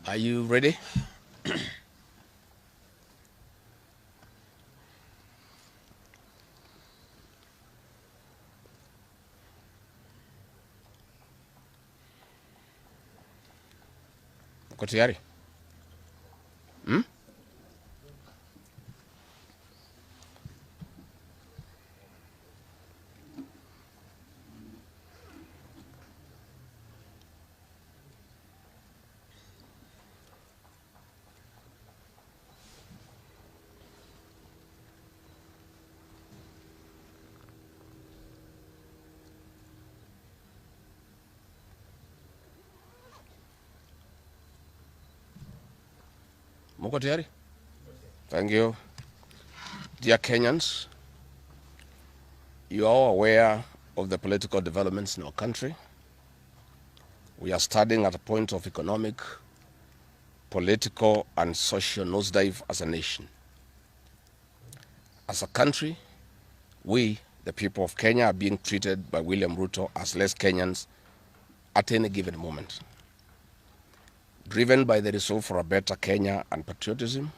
Are you ready? Uko tayari? Muko tayari? Thank you. Dear Kenyans, you are all aware of the political developments in our country. We are standing at a point of economic, political, and social nosedive as a nation. As a country, we, the people of Kenya, are being treated by William Ruto as less Kenyans at any given moment. Driven by the resolve for a better Kenya and patriotism,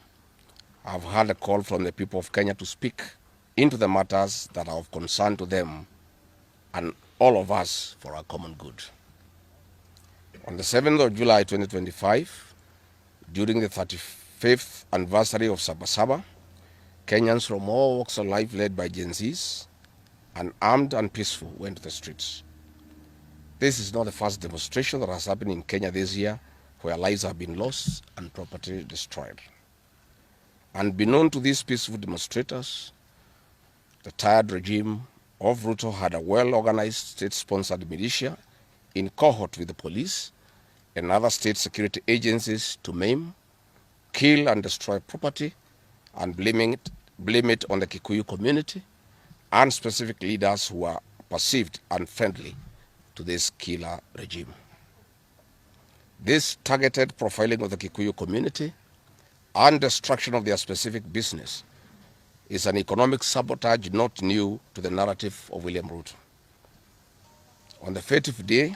I have heard a call from the people of Kenya to speak into the matters that are of concern to them and all of us for our common good. On the 7th of July 2025, during the 35th anniversary of Saba Saba, Kenyans from all walks of life led by Gen Zs, unarmed and peaceful, went to the streets. This is not the first demonstration that has happened in Kenya this year where lives have been lost and property destroyed. Unbeknown to these peaceful demonstrators, the tired regime of Ruto had a well-organized state-sponsored militia in cohort with the police and other state security agencies to maim, kill and destroy property and blame it on the Kikuyu community and specific leaders who are perceived unfriendly to this killer regime. This targeted profiling of the Kikuyu community and destruction of their specific business is an economic sabotage not new to the narrative of William Ruto. On the 30th day,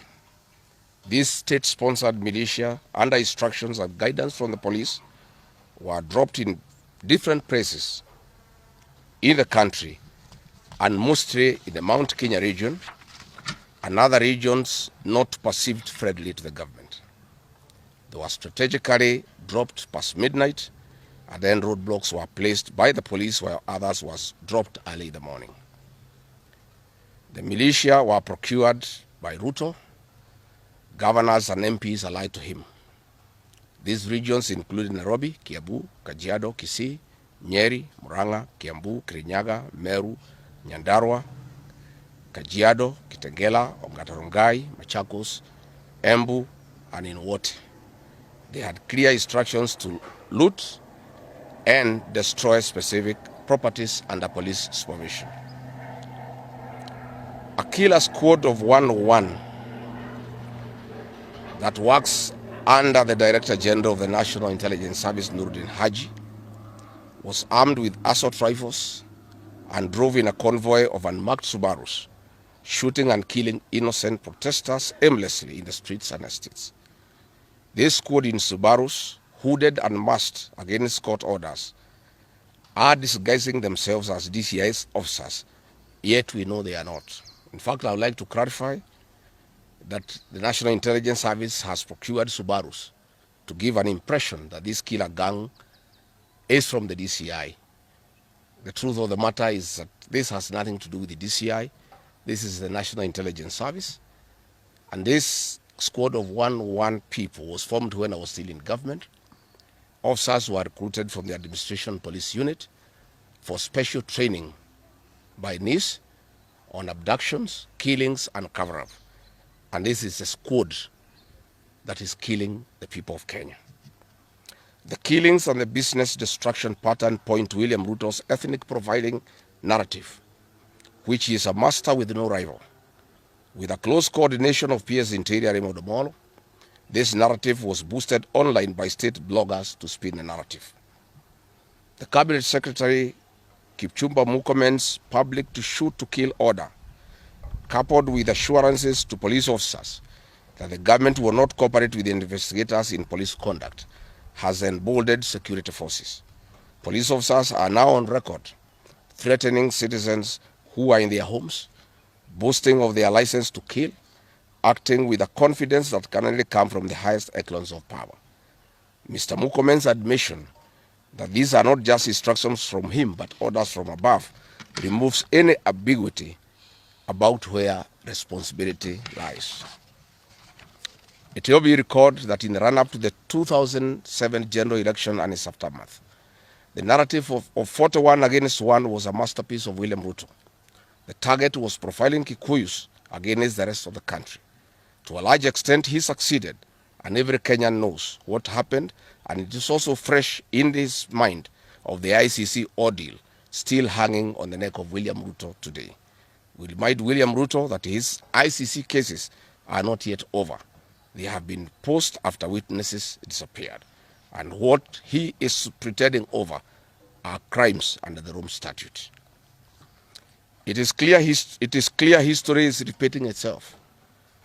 these state-sponsored militia, under instructions and guidance from the police, were dropped in different places in the country, and mostly in the Mount Kenya region and other regions not perceived friendly to the government. They were strategically dropped past midnight, and then roadblocks were placed by the police while others was dropped early in the morning. The militia were procured by Ruto, governors and MPs allied to him. These regions include Nairobi, Kiambu, Kajiado, Kisii, Nyeri, Murang'a, Kiambu, Kirinyaga, Meru, Nyandarua, Kajiado, Kitengela, Ongata-Rongai, Machakos, Embu, and in Wote. They had clear instructions to loot and destroy specific properties under police supervision. A killer squad of 101 that works under the Director General of the National Intelligence Service, Nuruddin Haji, was armed with assault rifles and drove in a convoy of unmarked Subarus, shooting and killing innocent protesters aimlessly in the streets and estates. This squad in Subarus, hooded and masked against court orders, are disguising themselves as DCI's officers, yet we know they are not. In fact, I would like to clarify that the National Intelligence Service has procured Subarus to give an impression that this killer gang is from the DCI. The truth of the matter is that this has nothing to do with the DCI. This is the National Intelligence Service. And this squad of 101 people was formed when I was still in government. Officers were recruited from the Administration Police Unit for special training by NIS on abductions, killings, and cover-up. And this is a squad that is killing the people of Kenya. The killings and the business destruction pattern point to William Ruto's ethnic profiling narrative, which he is a master with no rival. With a close coordination of PS Interior Raymond Omolo, this narrative was boosted online by state bloggers to spin the narrative. The Cabinet Secretary Kipchumba Murkomen's public to shoot to kill order, coupled with assurances to police officers that the government will not cooperate with the investigators in police conduct has emboldened security forces. Police officers are now on record threatening citizens who are in their homes, boasting of their license to kill, acting with a confidence that can only come from the highest echelons of power. Mr. Murkomen's admission that these are not just instructions from him but orders from above removes any ambiguity about where responsibility lies. It will be recalled that in the run-up to the 2007 general election and its aftermath, the narrative of 41 against 1 was a masterpiece of William Ruto. The target was profiling Kikuyus against the rest of the country. To a large extent, he succeeded, and every Kenyan knows what happened, and it is also fresh in his mind of the ICC ordeal still hanging on the neck of William Ruto today. We remind William Ruto that his ICC cases are not yet over. They have been posed after witnesses disappeared, and what he is pretending over are crimes under the Rome Statute. It is clear history is repeating itself,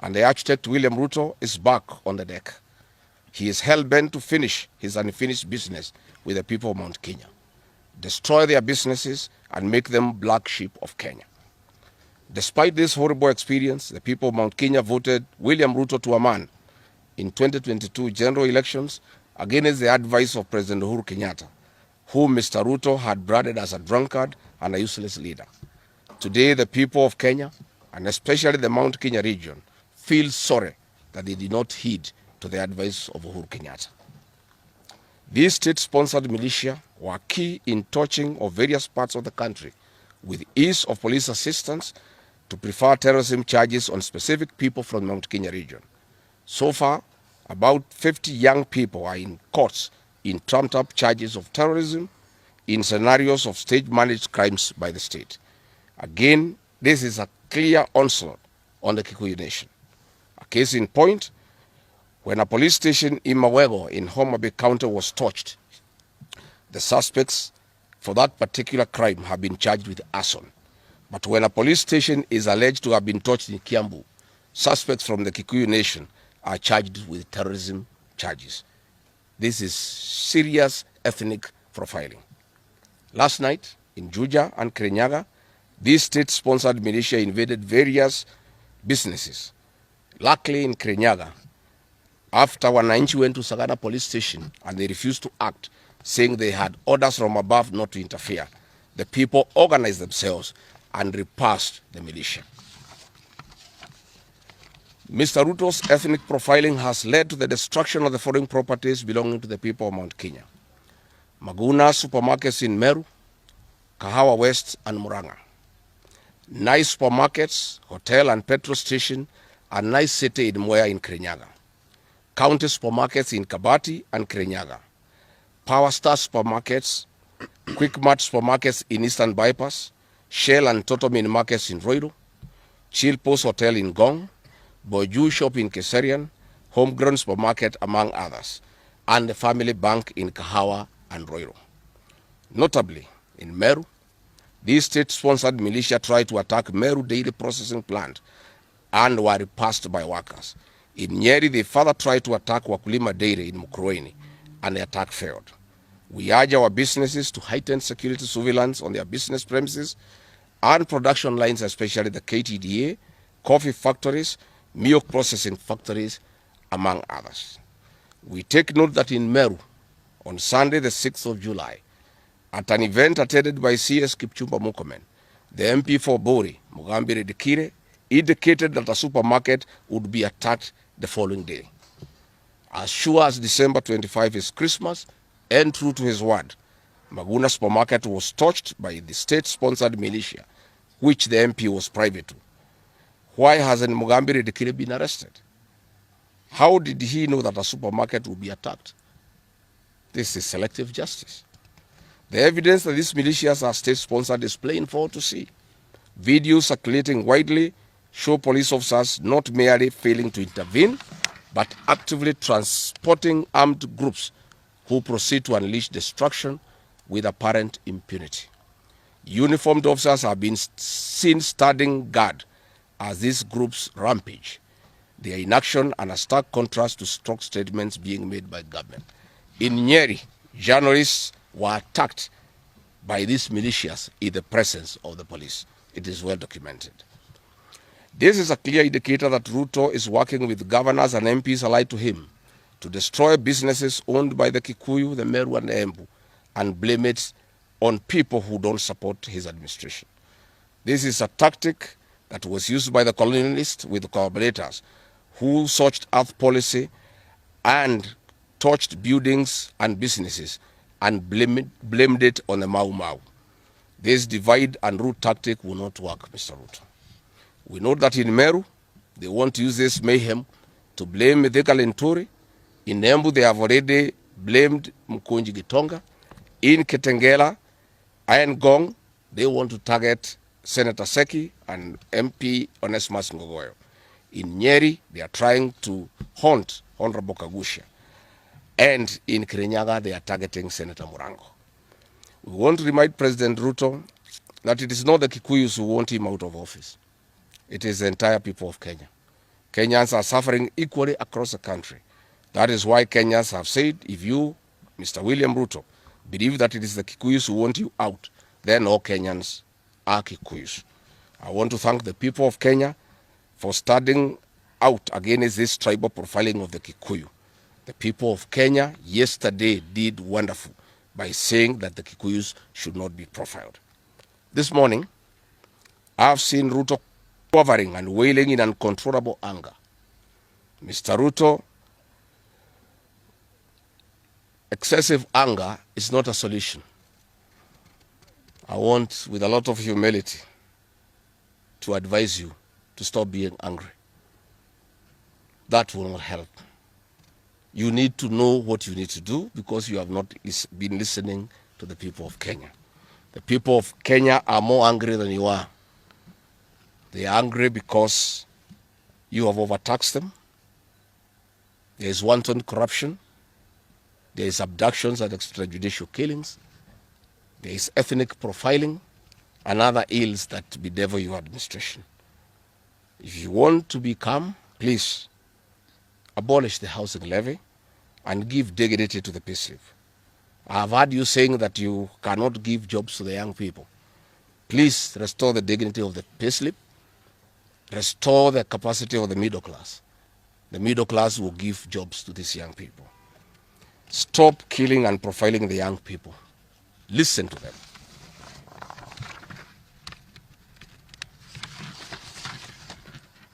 and the architect William Ruto is back on the deck. He is hell-bent to finish his unfinished business with the people of Mount Kenya, destroy their businesses and make them black sheep of Kenya. Despite this horrible experience, the people of Mount Kenya voted William Ruto to a man in 2022 general elections against the advice of President Uhuru Kenyatta, whom Mr. Ruto had branded as a drunkard and a useless leader. Today, the people of Kenya, and especially the Mount Kenya region, feel sorry that they did not heed to the advice of Uhuru Kenyatta. These state-sponsored militia were key in touching of various parts of the country with ease of police assistance to prefer terrorism charges on specific people from the Mount Kenya region. So far, about 50 young people are in courts in trumped-up charges of terrorism in scenarios of state-managed crimes by the state. Again, this is a clear onslaught on the Kikuyu nation. A case in point, when a police station in Mawego in Homa Bay County was torched, the suspects for that particular crime have been charged with arson. But when a police station is alleged to have been torched in Kiambu, suspects from the Kikuyu nation are charged with terrorism charges. This is serious ethnic profiling. Last night, in Juja and Kirinyaga, these state-sponsored militia invaded various businesses. Luckily, in Kirinyaga, after Wananchi went to Sagana police station and they refused to act, saying they had orders from above not to interfere, the people organized themselves and repulsed the militia. Mr. Ruto's ethnic profiling has led to the destruction of the foreign properties belonging to the people of Mount Kenya. Maguna supermarkets in Meru, Kahawa West and Murang'a. Nice supermarkets, hotel and petrol station, and nice city in Mwea in Kirinyaga. County supermarkets in Kabati and Kirinyaga. Power Star supermarkets, Quick Mart supermarkets in Eastern Bypass, Shell and Totomin markets in Roiro, Chill Post Hotel in Gong, Boju Shop in Keserian, Homegrown Supermarket among others, and the Family Bank in Kahawa and Roiro. Notably, in Meru, these state-sponsored militia tried to attack Meru Dairy Processing Plant and were repulsed by workers. In Nyeri, they further tried to attack Wakulima Dairy in Mukurweini, and the attack failed. We urge our businesses to heighten security surveillance on their business premises and production lines, especially the KTDA, coffee factories, milk processing factories, among others. We take note that in Meru, on Sunday the 6th of July, at an event attended by CS Kipchumba Murkomen, the MP for Bori, Mugambire Dikire, indicated that a supermarket would be attacked the following day. As sure as December 25 is Christmas, and true to his word, Maguna supermarket was torched by the state-sponsored militia, which the MP was private to. Why hasn't Mugambire Dikire been arrested? How did he know that a supermarket would be attacked? This is selective justice. The evidence that these militias are state-sponsored is plain for all to see. Videos circulating widely show police officers not merely failing to intervene, but actively transporting armed groups who proceed to unleash destruction with apparent impunity. Uniformed officers have been seen standing guard as these groups rampage. their inaction and a stark contrast to strong statements being made by government. In Nyeri, journalists were attacked by these militias in the presence of the police. It is well documented. This is a clear indicator that Ruto is working with governors and MPs allied to him to destroy businesses owned by the Kikuyu, the Meru, and the Embu, and blame it on people who don't support his administration. This is a tactic that was used by the colonialists with collaborators who searched earth policy and torched buildings and businesses and blamed it on the Mau Mau. This divide and rule tactic will not work, Mr. Ruto. We know that in Meru, they want to use this mayhem to blame Mithika Linturi. In Embu, they have already blamed Mkonji Gitonga. In Kitengela, Iron Gong, they want to target Senator Seki and MP Onesmus Ngogoyo. In Nyeri, they are trying to haunt Honorable Kagusha. And in Kirinyaga, they are targeting Senator Murango. We want to remind President Ruto that it is not the Kikuyus who want him out of office. It is the entire people of Kenya. Kenyans are suffering equally across the country. That is why Kenyans have said, if you, Mr. William Ruto, believe that it is the Kikuyus who want you out, then all Kenyans are Kikuyus. I want to thank the people of Kenya for standing out against this tribal profiling of the Kikuyu. The people of Kenya yesterday did wonderful by saying that the Kikuyus should not be profiled. This morning, I've seen Ruto quivering and wailing in uncontrollable anger. Mr. Ruto, excessive anger is not a solution. I want, with a lot of humility, to advise you to stop being angry. That will not help. You need to know what you need to do because you have not been listening to the people of Kenya. The people of Kenya are more angry than you are. They are angry because you have overtaxed them. There is wanton corruption. There is abductions and extrajudicial killings. There is ethnic profiling and other ills that bedevil your administration. If you want to be calm, please abolish the housing levy and give dignity to the payslip. I have heard you saying that you cannot give jobs to the young people. Please restore the dignity of the payslip. Restore the capacity of the middle class. The middle class will give jobs to these young people. Stop killing and profiling the young people. Listen to them.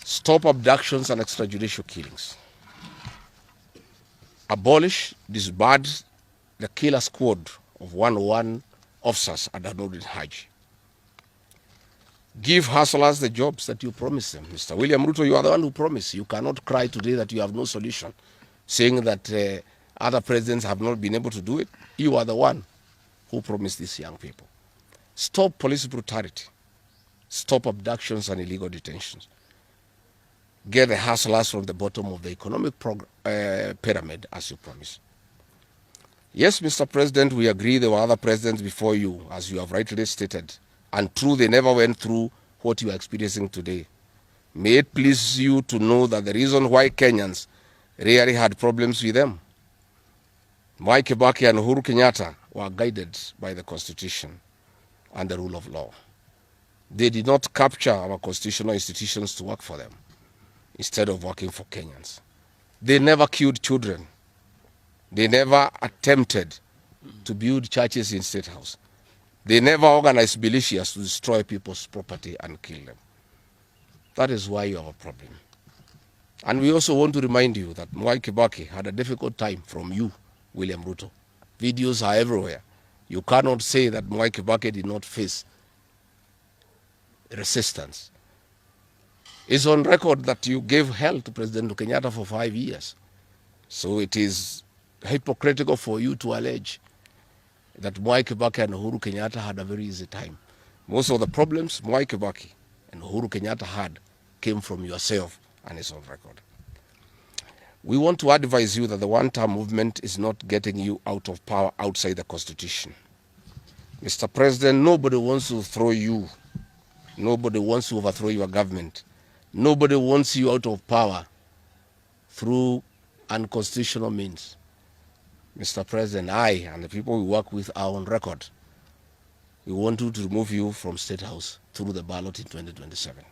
Stop abductions and extrajudicial killings. Abolish, disband the killer squad of 101 officers at Nordin Haji. Give hustlers the jobs that you promised them. Mr. William Ruto, you are the one who promised. You cannot cry today that you have no solution, saying that other presidents have not been able to do it. You are the one who promised these young people. Stop police brutality. Stop abductions and illegal detentions. Get the hustlers from the bottom of the economic pyramid as you promised. Yes, Mr. President, we agree there were other presidents before you, as you have rightly stated, and true, they never went through what you are experiencing today. May it please you to know that the reason why Kenyans rarely had problems with them, Mwai Kibaki and Uhuru Kenyatta were guided by the Constitution and the rule of law. They did not capture our constitutional institutions to work for them instead of working for Kenyans. They never killed children. They never attempted to build churches in State House. They never organized militias to destroy people's property and kill them. That is why you have a problem. And we also want to remind you that Mwai Kibaki had a difficult time from you, William Ruto. Videos are everywhere. You cannot say that Mwai Kibaki did not face resistance. It's on record that you gave hell to President Kenyatta for 5 years. So it is hypocritical for you to allege that Mwai Kibaki and Uhuru Kenyatta had a very easy time. Most of the problems Mwai Kibaki and Uhuru Kenyatta had came from yourself, and it's on record. We want to advise you that the one-term movement is not getting you out of power outside the Constitution. Mr. President, nobody wants to throw you. Nobody wants to overthrow your government. Nobody wants you out of power through unconstitutional means. Mr. President, I and the people we work with are on record. We want to remove you from State House through the ballot in 2027.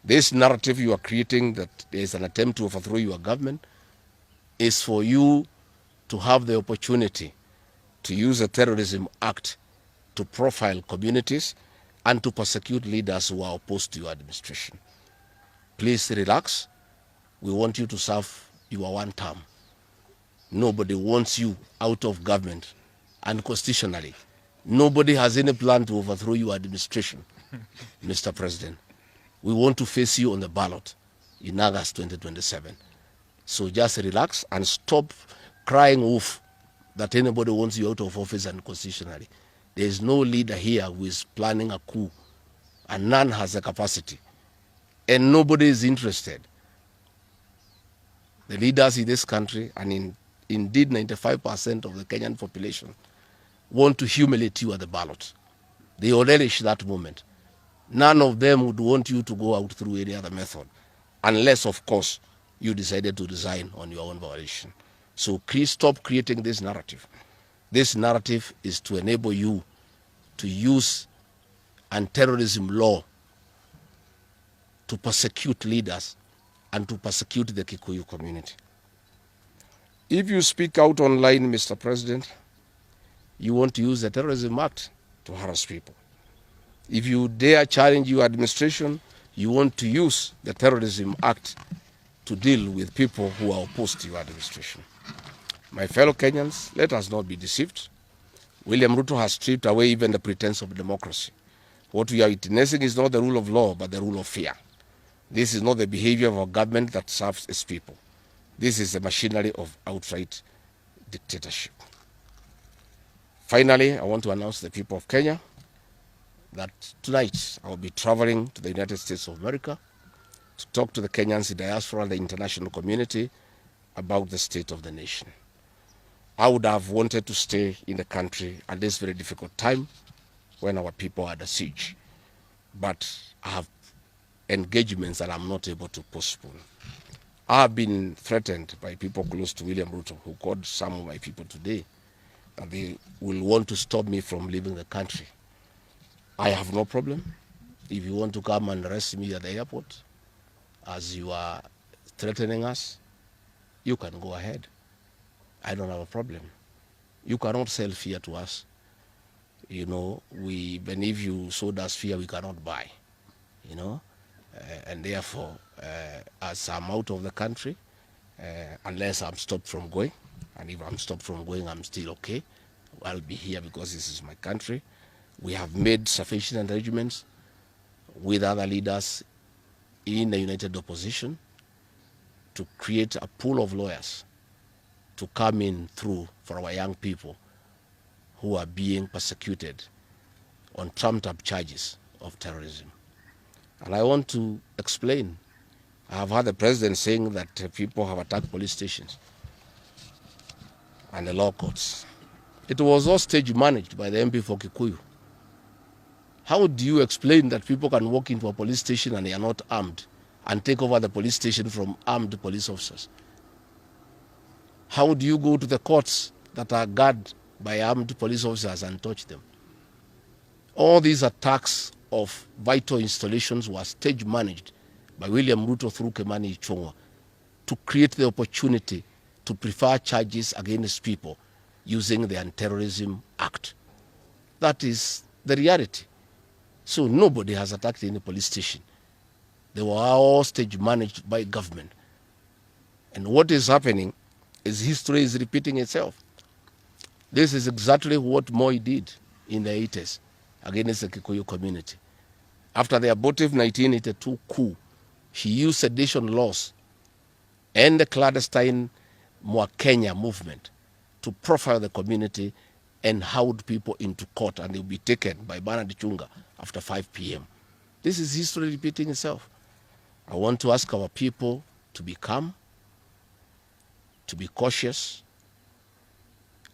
This narrative you are creating that there is an attempt to overthrow your government is for you to have the opportunity to use a terrorism act to profile communities and to persecute leaders who are opposed to your administration. Please relax. We want you to serve your one term. Nobody wants you out of government, and constitutionally, nobody has any plan to overthrow your administration, Mr. President. We want to face you on the ballot in August 2027. So just relax and stop crying wolf that anybody wants you out of office unconstitutionally. There is no leader here who is planning a coup, and none has the capacity. And nobody is interested. The leaders in this country, and indeed 95% of the Kenyan population, want to humiliate you at the ballot. They will relish that moment. None of them would want you to go out through any other method, unless, of course, you decided to resign on your own volition. So please stop creating this narrative. This narrative is to enable you to use anti-terrorism law to persecute leaders and to persecute the Kikuyu community. If you speak out online, Mr. President, you want to use the Terrorism Act to harass people. If you dare challenge your administration, you want to use the Terrorism Act to deal with people who are opposed to your administration. My fellow Kenyans, let us not be deceived. William Ruto has stripped away even the pretense of democracy. What we are witnessing is not the rule of law, but the rule of fear. This is not the behavior of a government that serves its people. This is the machinery of outright dictatorship. Finally, I want to announce to the people of Kenya that tonight I will be traveling to the United States of America to talk to the Kenyans in diaspora and the international community about the state of the nation. I would have wanted to stay in the country at this very difficult time when our people are under siege, but I have engagements that I'm not able to postpone. I have been threatened by people close to William Ruto, who called some of my people today, that they will want to stop me from leaving the country. I have no problem. If you want to come and arrest me at the airport, as you are threatening us, you can go ahead. I don't have a problem. You cannot sell fear to us. You know, even if you sold us fear, we cannot buy. You know, and therefore, as I'm out of the country, unless I'm stopped from going, and if I'm stopped from going, I'm still okay. I'll be here because this is my country. We have made sufficient arrangements with other leaders in the united opposition to create a pool of lawyers to come in through for our young people who are being persecuted on trumped-up charges of terrorism. And I want to explain. I have heard the president saying that people have attacked police stations and the law courts. It was all stage managed by the MP for Kikuyu. How do you explain that people can walk into a police station and they are not armed and take over the police station from armed police officers? How do you go to the courts that are guarded by armed police officers and touch them? All these attacks of vital installations were stage managed by William Ruto through Kimani Ichung'wah to create the opportunity to prefer charges against people using the Anti-Terrorism Act. That is the reality. So nobody has attacked any police station. They were all stage managed by government. And what is happening is history is repeating itself. This is exactly what Moi did in the 80s against the Kikuyu community. After the abortive 1982 coup, he used sedition laws and the clandestine Mwakenya movement to profile the community and hold people into court, and they'll be taken by Bernard Chunga after 5 p.m. This is history repeating itself. I want to ask our people to be calm, to be cautious,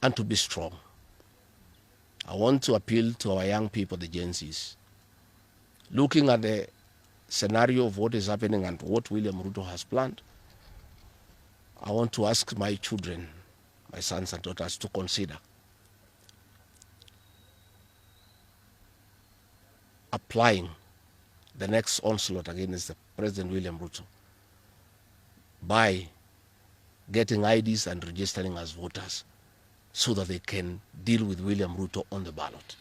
and to be strong. I want to appeal to our young people, the Gen Zs. Looking at the scenario of what is happening and what William Ruto has planned, I want to ask my children, my sons and daughters, to consider applying the next onslaught against President William Ruto by getting IDs and registering as voters so that they can deal with William Ruto on the ballot.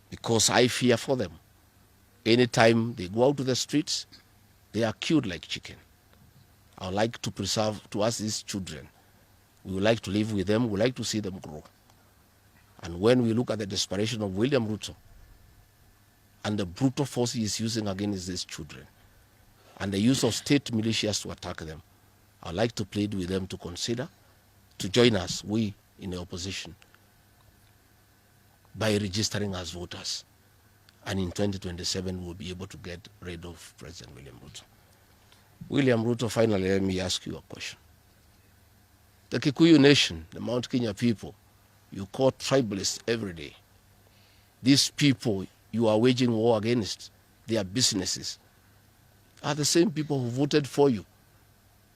Because I fear for them. Anytime they go out to the streets, they are killed like chicken. I would like to preserve to us these children. We would like to live with them. We would like to see them grow. And when we look at the desperation of William Ruto and the brutal force he is using against these children and the use of state militias to attack them, I would like to plead with them to consider, to join us, we in the opposition, by registering as voters. And in 2027, we'll be able to get rid of President William Ruto. William Ruto, finally, let me ask you a question. The Kikuyu nation, the Mount Kenya people, you call tribalists every day. These people you are waging war against, their businesses, are the same people who voted for you,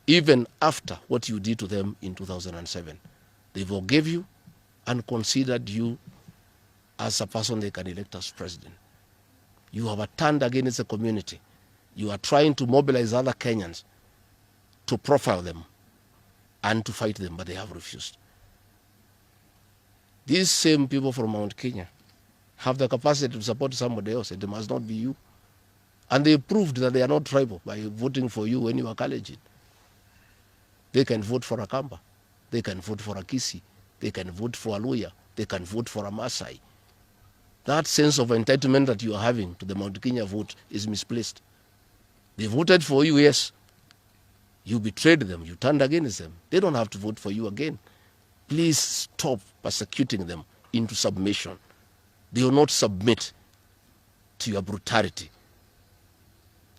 even after what you did to them in 2007. They forgave you and considered you as a person they can elect as president. You have turned against the community. You are trying to mobilize other Kenyans to profile them and to fight them, but they have refused. These same people from Mount Kenya have the capacity to support somebody else. It must not be you. And they proved that they are not tribal by voting for you when you are Kalenjin. They can vote for a Kamba. They can vote for a Kisi. They can vote for a Luya. They can vote for a Maasai. That sense of entitlement that you are having to the Mount Kenya vote is misplaced. They voted for you, yes. You betrayed them. You turned against them. They don't have to vote for you again. Please stop persecuting them into submission. They will not submit to your brutality,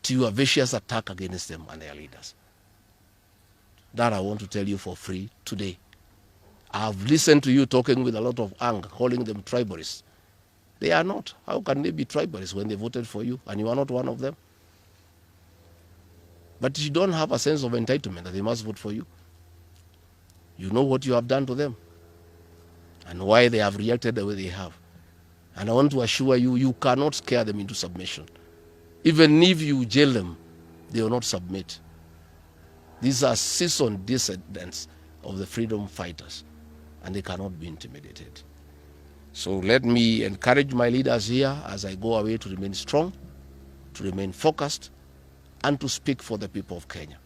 to your vicious attack against them and their leaders. That I want to tell you for free today. I've listened to you talking with a lot of anger, calling them tribalists. They are not. How can they be tribalists when they voted for you and you are not one of them? But you don't have a sense of entitlement that they must vote for you. You know what you have done to them and why they have reacted the way they have. And I want to assure you, you cannot scare them into submission. Even if you jail them, they will not submit. These are seasoned descendants of the freedom fighters, and they cannot be intimidated. So let me encourage my leaders here as I go away to remain strong, to remain focused, and to speak for the people of Kenya.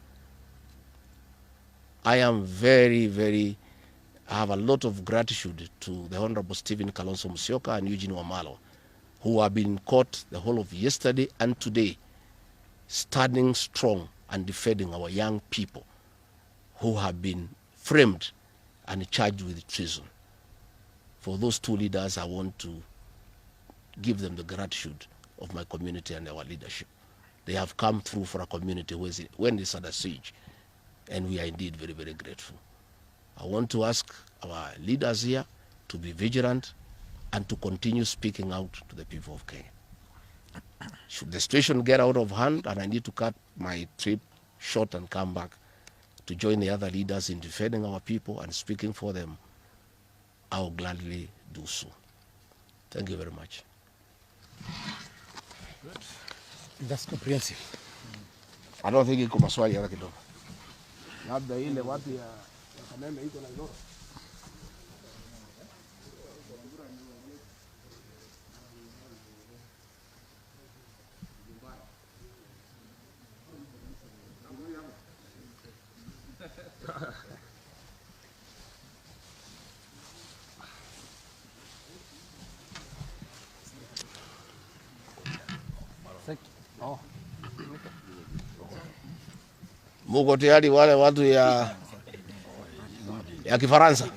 I am I have a lot of gratitude to the Honorable Stephen Kalonzo Musyoka and Eugene Wamalwa, who have been caught the whole of yesterday and today, standing strong and defending our young people who have been framed and charged with treason. For those two leaders, I want to give them the gratitude of my community and our leadership. They have come through for a community when it's under siege, and we are indeed very, very grateful. I want to ask our leaders here to be vigilant and to continue speaking out to the people of Kenya. Should the situation get out of hand and I need to cut my trip short and come back to join the other leaders in defending our people and speaking for them, I will gladly do so. Thank you very much. Good. That's comprehensive. I don't think iko maswali hata kidogo. Labda ile watu ya Kameme iko na Igoro. Muko tayari wale watu ya Kifaransa?